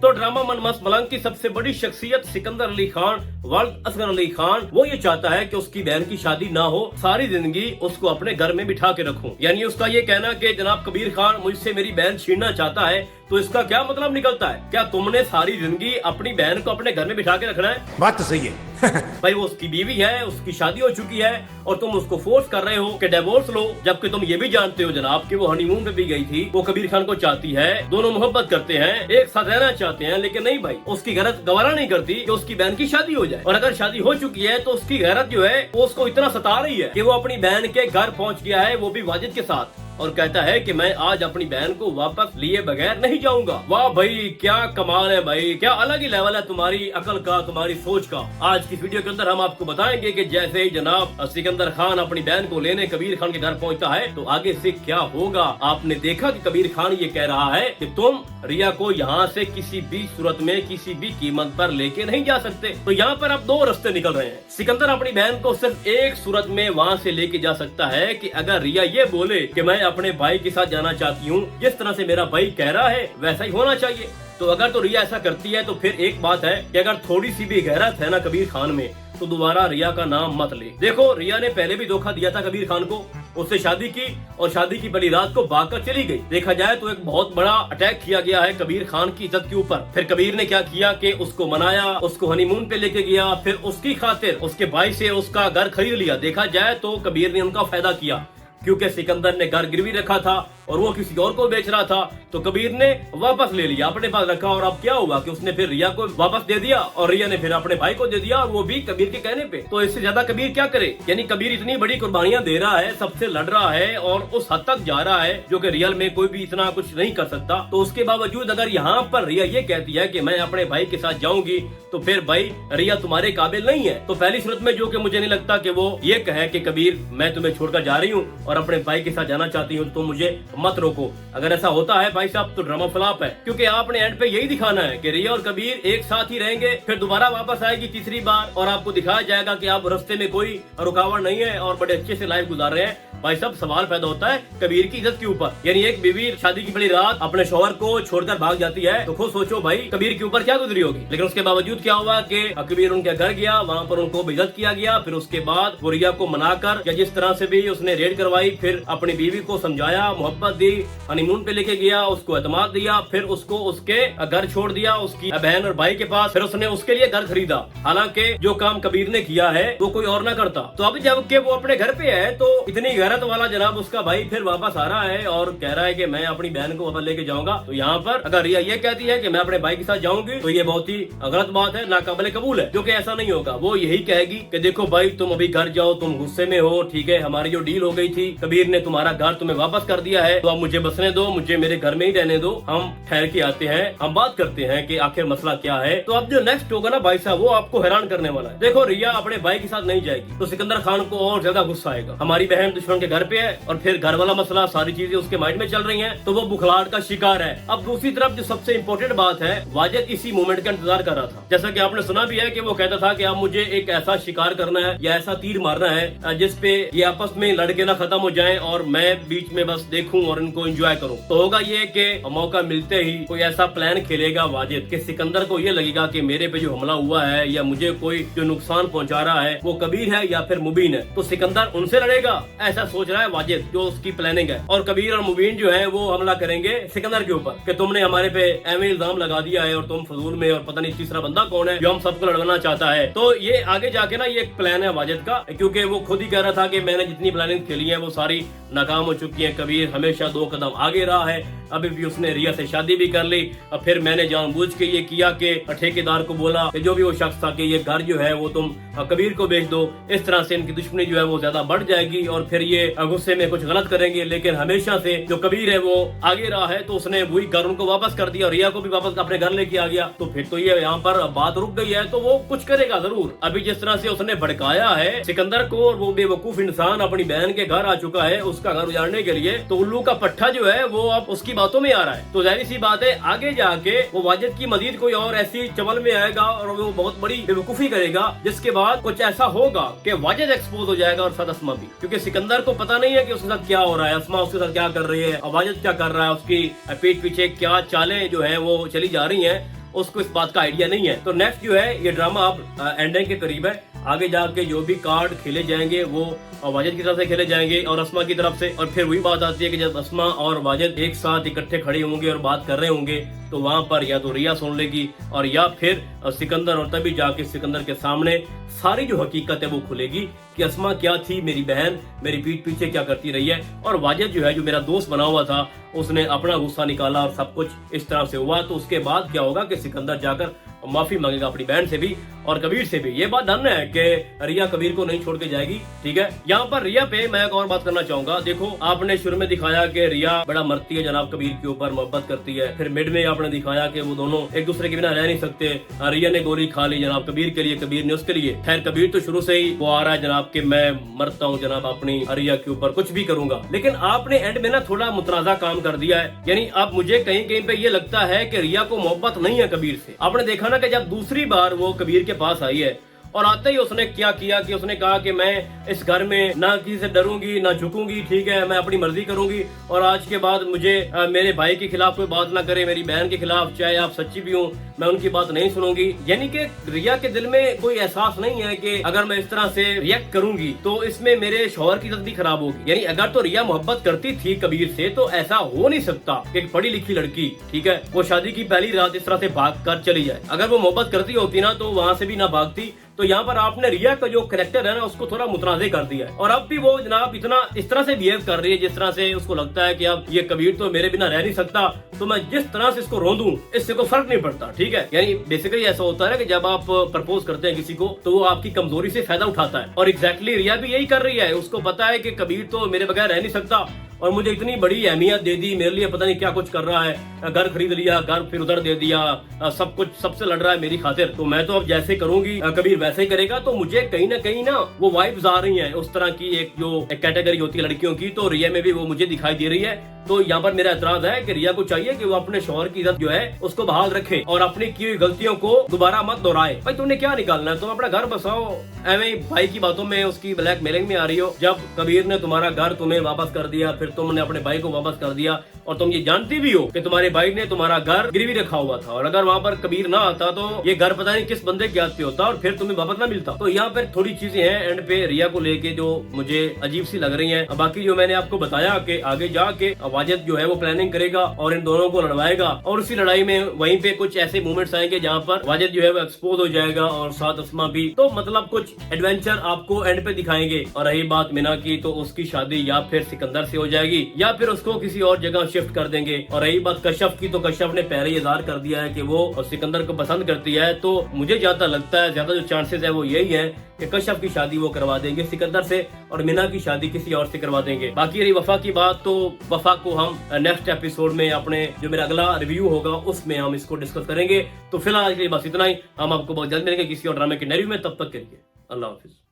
तो ड्रामा मन मस्त मलंग की सबसे बड़ी शख्सियत सिकंदर अली खान वर्ल्ड असगर अली खान वो ये चाहता है कि उसकी बहन की शादी ना हो, सारी जिंदगी उसको अपने घर में बिठा के रखूं। यानी उसका ये कहना कि जनाब कबीर खान मुझसे मेरी बहन छीनना चाहता है, तो इसका क्या मतलब निकलता है? क्या तुमने सारी जिंदगी अपनी बहन को अपने घर में बिठा के रखना है? बात तो सही है। भाई वो उसकी बीवी है, उसकी शादी हो चुकी है और तुम उसको फोर्स कर रहे हो कि डिवोर्स लो, जबकि तुम ये भी जानते हो जनाब कि वो हनीमून पे भी गई थी, वो कबीर खान को चाहती है, दोनों मोहब्बत करते हैं, एक साथ रहना चाहते हैं, लेकिन नहीं भाई, उसकी गैरत गवारा नहीं करती कि उसकी बहन की शादी हो जाए। और अगर शादी हो चुकी है तो उसकी गैरत जो है वो उसको इतना सता रही है कि वो अपनी बहन के घर पहुंच गया है, वो भी वाजिद के साथ, और कहता है कि मैं आज अपनी बहन को वापस लिए बगैर नहीं जाऊंगा। वाह भाई क्या कमाल है भाई, क्या अलग ही लेवल है तुम्हारी अकल का, तुम्हारी सोच का। आज की वीडियो के अंदर हम आपको बताएंगे कि जैसे ही जनाब सिकंदर खान अपनी बहन को लेने कबीर खान के घर पहुंचता है तो आगे से क्या होगा। आपने देखा कि कबीर खान ये कह रहा है कि तुम रिया को यहाँ से किसी भी सूरत में किसी भी कीमत पर लेके नहीं जा सकते। तो यहाँ पर अब दो रास्ते निकल रहे हैं। सिकंदर अपनी बहन को सिर्फ एक सूरत में वहाँ से लेके जा सकता है कि अगर रिया ये बोले कि मैं अपने भाई के साथ जाना चाहती हूँ, जिस तरह से मेरा भाई कह रहा है वैसा ही होना चाहिए। तो अगर तो रिया ऐसा करती है तो फिर एक बात है कि अगर थोड़ी सी भी गैरत है ना कबीर खान में, तो दोबारा रिया का नाम मत ले। देखो रिया ने पहले भी धोखा दिया था कबीर खान को, उससे शादी की और शादी की बड़ी रात को भागकर चली गई। देखा जाए तो एक बहुत बड़ा अटैक किया गया है कबीर खान की इज्जत के ऊपर। फिर कबीर ने क्या किया कि उसको मनाया, उसको हनीमून पे लेके गया, फिर उसकी खातिर उसके भाई से उसका घर खरीद लिया। देखा जाए तो कबीर ने उनका फायदा किया, क्योंकि सिकंदर ने घर गिरवी रखा था और वो किसी और को बेच रहा था, तो कबीर ने वापस ले लिया, अपने पास रखा। और अब क्या हुआ कि उसने फिर रिया को वापस दे दिया और रिया ने फिर अपने भाई को दे दिया, और वो भी कबीर के कहने पे। तो इससे ज्यादा कबीर क्या करे? यानी कबीर इतनी बड़ी कुर्बानियां दे रहा है, सबसे लड़ रहा है और उस हद तक जा रहा है जो कि रियल में कोई भी इतना कुछ नहीं कर सकता। तो उसके बावजूद अगर यहाँ पर रिया ये कहती है कि मैं अपने भाई के साथ जाऊंगी, तो फिर भाई रिया तुम्हारे काबिल नहीं है। तो पहली सूरत में जो कि मुझे नहीं लगता कि वो ये कहे कि कबीर मैं तुम्हें छोड़कर जा रही हूँ और अपने भाई के साथ जाना चाहती हूँ, तो मुझे मत रोको। अगर ऐसा होता है भाई साहब तो ड्रामा फ्लॉप है, क्योंकि आपने एंड पे यही दिखाना है कि रिया और कबीर एक साथ ही रहेंगे, फिर दोबारा वापस आएगी तीसरी बार और आपको दिखाया जाएगा कि आप रास्ते में कोई रुकावट नहीं है और बड़े अच्छे से लाइफ गुजार रहे हैं। भाई साहब सवाल पैदा होता है कबीर की इज्जत के ऊपर। यानी एक बीवी शादी की बड़ी रात अपने शौहर को छोड़कर भाग जाती है, तो खुद सोचो भाई कबीर के ऊपर क्या गुजरी होगी। लेकिन उसके बावजूद क्या हुआ कि कबीर उनके घर गया, वहाँ पर उनको बेइज्जत किया गया। फिर उसके बाद वो रिया को मनाकर या जिस तरह से भी उसने रेड करवाई, फिर अपनी बीवी को समझाया, मोहब्बत दी, हनीमून पे लेके गया, उसको एतमाद दिया, फिर उसको उसके घर छोड़ दिया उसकी बहन और भाई के पास। फिर उसने उसके लिए घर खरीदा, हालांकि जो काम कबीर ने किया है वो कोई और ना करता। तो अब जबकि वो अपने घर पे है तो इतनी गैरत वाला जनाब उसका भाई फिर वापस आ रहा है और कह रहा है कि मैं अपनी बहन को वापस लेके जाऊंगा। तो यहाँ पर अगर रिया ये कहती है कि मैं अपने भाई के साथ जाऊंगी, तो ये बहुत ही गलत बात है, नाकाबिले कबूल है। जो कि ऐसा नहीं होगा। वो यही कहेगी कि देखो भाई तुम अभी घर जाओ, तुम गुस्से में हो, ठीक है, हमारी जो डील हो गई थी, कबीर ने तुम्हारा घर तुम्हें वापस कर दिया है, तो अब मुझे बसने दो, मुझे मेरे घर में ही रहने दो, हम ठहर के आते हैं, हम बात करते हैं कि आखिर मसला क्या है। तो अब जो नेक्स्ट होगा ना भाई साहब, वो आपको हैरान करने वाला है। देखो रिया अपने भाई के साथ नहीं जाएगी तो सिकंदर खान को और ज्यादा गुस्सा आएगा, हमारी बहन दुश्मन के घर पे है और फिर घर वाला मसला, सारी चीजें उसके माइंड में चल रही हैं, तो वो बुखलाहट का शिकार है। अब दूसरी तरफ जो सबसे इम्पोर्टेंट बात है, वाजिद इसी मोमेंट का इंतजार कर रहा था। जैसा कि आपने सुना भी है कि वो कहता था कि अब मुझे एक ऐसा शिकार करना है या ऐसा तीर मारना है जिसपे ये आपस में लड़के ना खत्म हो जाएं और मैं बीच में बस देखूं और इनको एंजॉय करूं। तो होगा ये कि मौका मिलते ही कोई ऐसा प्लान खेलेगा वाजिद कि सिकंदर को ये लगेगा कि मेरे पे जो हमला हुआ है या मुझे कोई जो नुकसान पहुंचा रहा है वो कबीर है या फिर मुबीन है, तो सिकंदर उनसे लड़ेगा, ऐसा सोच रहा है वाजिद, जो उसकी प्लानिंग है। और कबीर और मुबीन जो है वो हमला करेंगे सिकंदर के ऊपर कि तुमने हमारे पे एवं इल्जाम लगा दिया है और तुम फजूल में, और पता नहीं तीसरा बंदा कौन है जो हम सबको लड़वाना चाहता है। तो ये आगे जाके ना ये एक प्लान है वाजिद का, क्योंकि वो खुद ही कह रहा था कि मैंने जितनी प्लानिंग खेली है वो सारी नाकाम हो चुकी है। कबीर हमेशा 2 कदम आगे रहा है, अभी भी उसने रिया से शादी भी कर ली, और फिर मैंने जानबूझ के ये किया कि ठेकेदार को बोला कि जो भी वो शख्स था कि ये घर जो है वो तुम कबीर को बेच दो। इस तरह से इनकी दुश्मनी जो है वो ज्यादा बढ़ जाएगी और फिर ये गुस्से में कुछ गलत करेंगे। लेकिन हमेशा से जो कबीर है वो आगे रहा है, तो उसने वही घर उनको वापस कर दिया, रिया को भी वापस अपने घर लेके आ गया। तो फिर तो ये यहाँ पर बात रुक गई है, तो वो कुछ करेगा जरूर। अभी जिस तरह से उसने भड़काया है सिकंदर को और वो बेवकूफ इंसान अपनी बहन के घर आ चुका है उसका घर उजाड़ने के लिए, तो उल्लू का पट्टा जो है वो अब उसकी बातों में आ रहा है। तो जाहिर सी बात है आगे जाके वो वाजिद की मजीद कोई और ऐसी चमल में आएगा और वो बहुत बड़ी बेवकूफी करेगा, जिसके बाद कुछ ऐसा होगा कि वाजिद एक्सपोज हो जाएगा और साथ अस्मा भी, क्योंकि सिकंदर को पता नहीं है कि उसके साथ क्या हो रहा है, अस्मा उसके साथ क्या कर रही है और वाजिद क्या कर रहा है, उसकी पीठ पीछे क्या चालें जो है वो चली जा रही है। उसको इस बात का आइडिया नहीं है। तो नेक्स्ट जो है ये ड्रामा अब एंडिंग के करीब है। आगे जाके जो भी कार्ड खेले जाएंगे वो वाजिद की तरफ से खेले जाएंगे और अस्मा की तरफ से। और फिर वही बात आती है कि जब अस्मा और वाजिद एक साथ इकट्ठे खड़े होंगे और बात कर रहे होंगे तो वहां पर या तो रिया सुन लेगी और या फिर सिकंदर, और तभी जाके सिकंदर के सामने सारी जो हकीकत है वो खुलेगी कि अस्मा क्या थी, मेरी बहन मेरी पीठ पीछे क्या करती रही है। और वाजिद जो है जो मेरा दोस्त बना हुआ था उसने अपना गुस्सा निकाला और सब कुछ इस तरह से हुआ। तो उसके बाद क्या होगा कि सिकंदर जाकर माफी मांगेगा अपनी बहन से भी और कबीर से भी। ये बात डन है कि रिया कबीर को नहीं छोड़ के जाएगी, ठीक है। यहाँ पर रिया पे मैं एक और बात करना चाहूंगा। देखो आपने शुरू में दिखाया कि रिया बड़ा मरती है जनाब कबीर के ऊपर, मोहब्बत करती है। फिर मिड में आपने दिखाया कि वो दोनों एक दूसरे के बिना रह नहीं सकते। रिया ने गोली खा ली जनाब कबीर के लिए, कबीर ने उसके लिए। खैर कबीर तो शुरू से ही वो आ रहा है जनाब कि मैं मरता हूँ जनाब अपनी रिया के ऊपर, कुछ भी करूंगा। लेकिन आपने एंड में ना थोड़ा मुतनाजा काम कर दिया है। यानी अब मुझे कहीं कहीं पे ये लगता है कि रिया को मोहब्बत नहीं है कबीर से। आपने देखा ना कि जब दूसरी बार वो कबीर के पास आई है और आते ही उसने क्या किया कि उसने कहा कि मैं इस घर में ना किसी से डरूंगी ना झुकूंगी, ठीक है, मैं अपनी मर्जी करूंगी और आज के बाद मुझे मेरे भाई के खिलाफ कोई बात ना करे, मेरी बहन के खिलाफ, चाहे आप सच्ची भी हो, मैं उनकी बात नहीं सुनूंगी। यानी कि रिया के दिल में कोई एहसास नहीं है कि अगर मैं इस तरह से रिएक्ट करूंगी तो इसमें मेरे शौहर की इज्जत भी खराब होगी। यानी अगर तो रिया मोहब्बत करती थी कबीर से तो ऐसा हो नहीं सकता कि एक पढ़ी लिखी लड़की, ठीक है, वो शादी की पहली रात इस तरह से भाग कर चली जाए। अगर वो मोहब्बत करती होती ना तो वहां से भी ना भागती। तो यहाँ पर आपने रिया का जो कैरेक्टर है ना उसको थोड़ा मुतनाज़े कर दिया है और अब भी वो जनाब इतना इस तरह से बिहेव कर रही है जिस तरह से उसको लगता है कि अब ये कबीर तो मेरे बिना रह नहीं सकता, तो मैं जिस तरह से इसको रोंदूं इससे कोई फर्क नहीं पड़ता, ठीक है। यानी बेसिकली ऐसा होता है कि जब आप प्रपोज करते हैं किसी को तो वो आपकी कमजोरी से फायदा उठाता है और एग्जैक्टली रिया भी यही कर रही है। उसको पता है कि कबीर तो मेरे बगैर रह नहीं सकता और मुझे इतनी बड़ी अहमियत दे दी, मेरे लिए पता नहीं क्या कुछ कर रहा है, घर खरीद लिया, घर फिर उधर दे दिया, सब कुछ सबसे लड़ रहा है मेरी खातिर, तो मैं तो अब जैसे करूंगी कबीर वैसे ही करेगा। तो मुझे कहीं ना वो वाइब्स आ रही हैं उस तरह की एक जो एक कैटेगरी होती है लड़कियों की, तो रिया में भी वो मुझे दिखाई दे रही है। तो यहाँ पर मेरा एतराज है कि रिया को चाहिए कि वो अपने शौहर की इज्जत जो है उसको बहाल रखे और अपनी की हुई गलतियों को दोबारा मत दोहराए। भाई तुमने क्या निकालना है, तुम अपना घर बसाओ, एवं भाई की बातों में उसकी ब्लैकमेलिंग में आ रही हो। जब कबीर ने तुम्हारा घर तुम्हें वापस कर दिया फिर तुमने अपने भाई को वापस कर दिया और तुम ये जानती भी हो कि तुम्हारे भाई ने तुम्हारा घर गिरवी रखा हुआ था और अगर वहाँ पर कबीर ना आता तो ये घर पता नहीं किस बंदे के हाथ पे होता और फिर तुम्हें वापस ना मिलता। तो यहाँ पर थोड़ी चीजें हैं एंड पे रिया को लेके जो मुझे अजीब सी लग रही हैं। बाकी जो मैंने आपको बताया कि आगे जाके वाजिद जो है वो प्लानिंग करेगा और इन दोनों को लड़वाएगा और उसी लड़ाई में वहीं पे कुछ ऐसे मूवमेंट्स आएंगे जहाँ पर वाजिद जो है वो एक्सपोज हो जाएगा और साथ अस्मा भी। तो मतलब कुछ एडवेंचर आपको एंड पे दिखाएंगे। और रही बात मीना की तो उसकी शादी या फिर सिकंदर से हो जाएगी या फिर उसको किसी और जगह शिफ्ट कर देंगे। और रही बात कश्यप की तो कश्यप ने पहले ही इज़हार कर दिया है कि वो सिकंदर को पसंद करती है। तो मुझे ज्यादा लगता है ज्यादा जो चांसेस है वो यही है कि कश्यप की शादी वो करवा देंगे सिकंदर से और मीना की शादी किसी और से करवा देंगे। बाकी रही वफा की बात तो वफा को हम नेक्स्ट एपिसोड में अपने जो मेरा अगला रिव्यू होगा उसमें हम इसको डिस्कस करेंगे। तो फिलहाल के लिए बस इतना ही। हम आपको बहुत जल्द मिलेंगे किसी और ड्रामे के रिव्यू में, तब तक के लिए अल्लाह हाफिज।